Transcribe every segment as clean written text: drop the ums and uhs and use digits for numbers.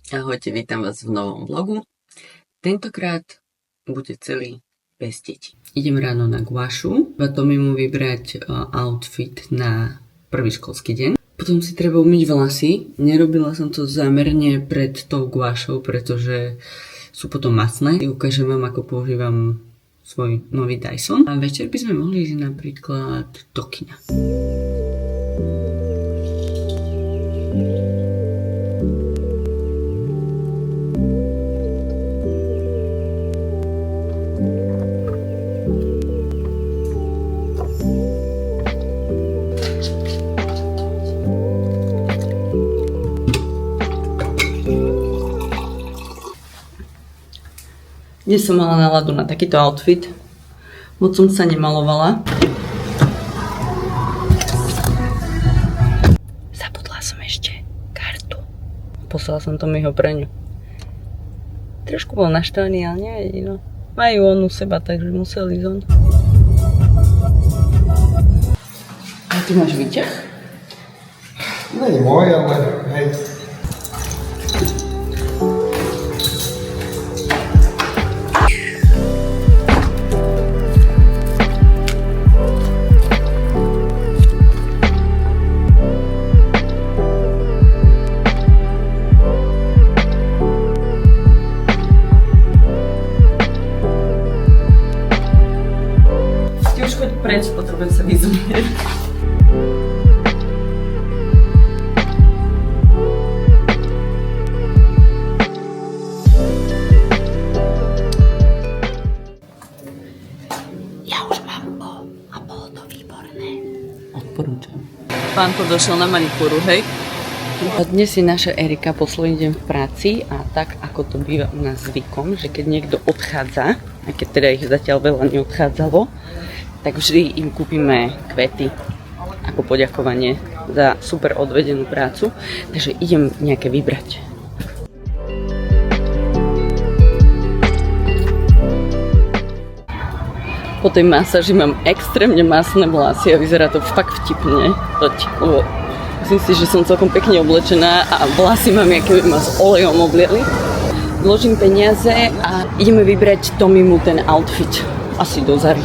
Ahojte, vítam vás v novom vlogu. Tentokrát bude celý bez detí. Idem ráno na guašu, Tomi mu vybrať outfit na prvý školský deň. Potom si treba umyť vlasy. Nerobila som to zámerne pred tou guašou, pretože sú potom masné. Ukážem vám, ako používam svoj nový Dyson. A večer by sme mohli ísť napríklad do kina. Dnes som mala náladu na takýto outfit. Moc som sa nemalovala. Zabudla som ešte kartu. Poslala som Tomiho pre ňu. Trošku bol naštvaný, ale nevadí, no. Majú on u seba, takže musel ísť on. A ty máš výťah? Nie je môj, ale hej. Preč, potrebujem sa vyzumieť. Ja už mám a bolo to výborné. Odporúčam. Pánko došiel na manikúru, hej? Dnes je naša Erika posledný deň v práci a tak, ako to býva u nás zvykom, že keď niekto odchádza, a keď teda ich zatiaľ veľa neodchádzalo, tak vždy im kúpime kvety ako poďakovanie za super odvedenú prácu. Takže idem nejaké vybrať. Po tej masáži mám extrémne masné vlasy a vyzerá to fakt vtipne. Myslím si, že som celkom pekne oblečená a vlasy mám, aké ma s olejom obliali. Vložím peniaze a ideme vybrať Tomimu ten outfit. Asi do Zary.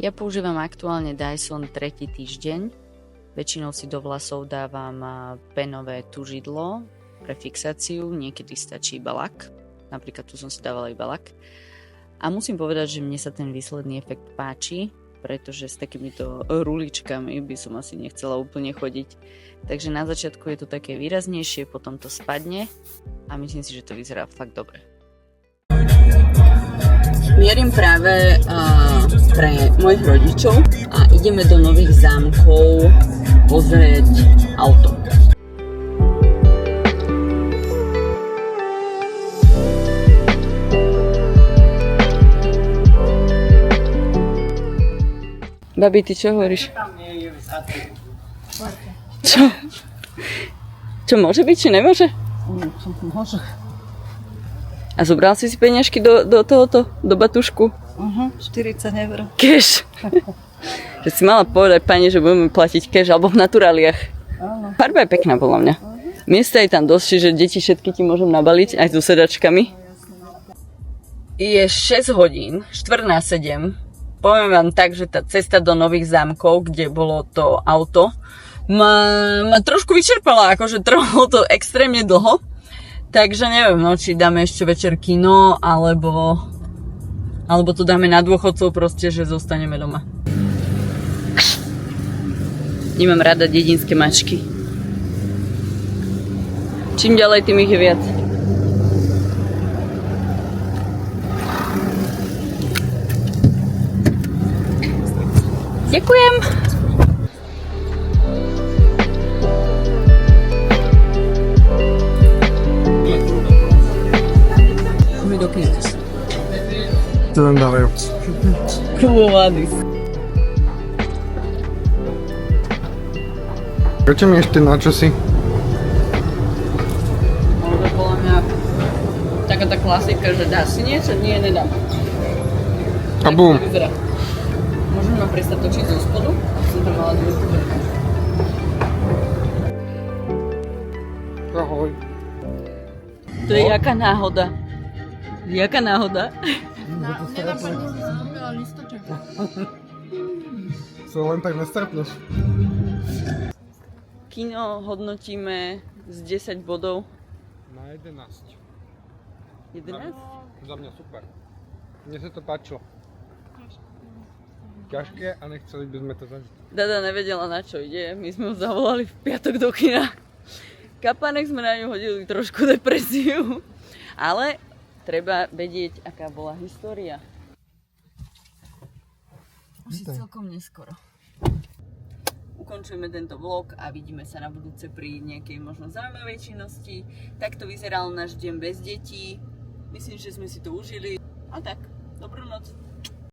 Ja používam aktuálne Dyson 3. týždeň. Väčšinou si do vlasov dávam penové tužidlo pre fixáciu, niekedy stačí iba lak. Napríklad tu som si dávala iba lak. A musím povedať, že mne sa ten výsledný efekt páči, pretože s takýmito ruličkami by som asi nechcela úplne chodiť. Takže na začiatku je to také výraznejšie, potom to spadne a myslím si, že to vyzerá fakt dobre. Mierim práve pre mojich rodičov a ideme do Nových Zámkov pozrieť auto. Babi, ty čo hovoríš? Čo? Čo môže byť, či nemôže? Môže. A zobral si peniažky do tohoto, do batušku? 40 eur. Cash. Že si mala povedať pani, že budeme platiť cash, alebo v naturáliach. Áno. Farba je pekná podľa mňa. Miesta je tam dosť, že deti všetky ti môžem nabaliť, aj so sedačkami. Je 6 hodín, 6:45. Poviem vám tak, že tá cesta do Nových Zámkov, kde bolo to auto, ma trošku vyčerpala, akože trvalo to extrémne dlho. Takže neviem, no, či dáme ešte večer kino, alebo to dáme na dôchodcov proste, že zostaneme doma. Nemám rada dedinské mačky. Čím ďalej, tým ich je viac. Ďakujem! To nám dávajú. Kluvovadis. Prečo mi ešte na čosi? taká tá klasika, že dá si niečo, nie, nedám. A bum. Vyzerá. Môžem ma prestať točiť zo spodu? Som tam mala dvojku. Ahoj. To je jaká náhoda. Jaká náhoda? Nenapadlo, že som kúpila listoček. Co len tak nestretneš. Kino hodnotíme z 10 bodov. Na 11. 11? Za mňa super. Mne sa to páčilo. Ťažké a nechceli by sme to zažiť. Dada nevedela, na čo ide. My sme ho zavolali v piatok do kina. Kapánek sme na ňu hodili trošku depresiu. Ale treba vedieť, aká bola história. Už je celkom neskoro. Ukončujeme tento vlog a vidíme sa na budúce pri nejakej možno zaujímavej činnosti. Takto vyzeral náš deň bez detí. Myslím, že sme si to užili. A tak, dobrú noc.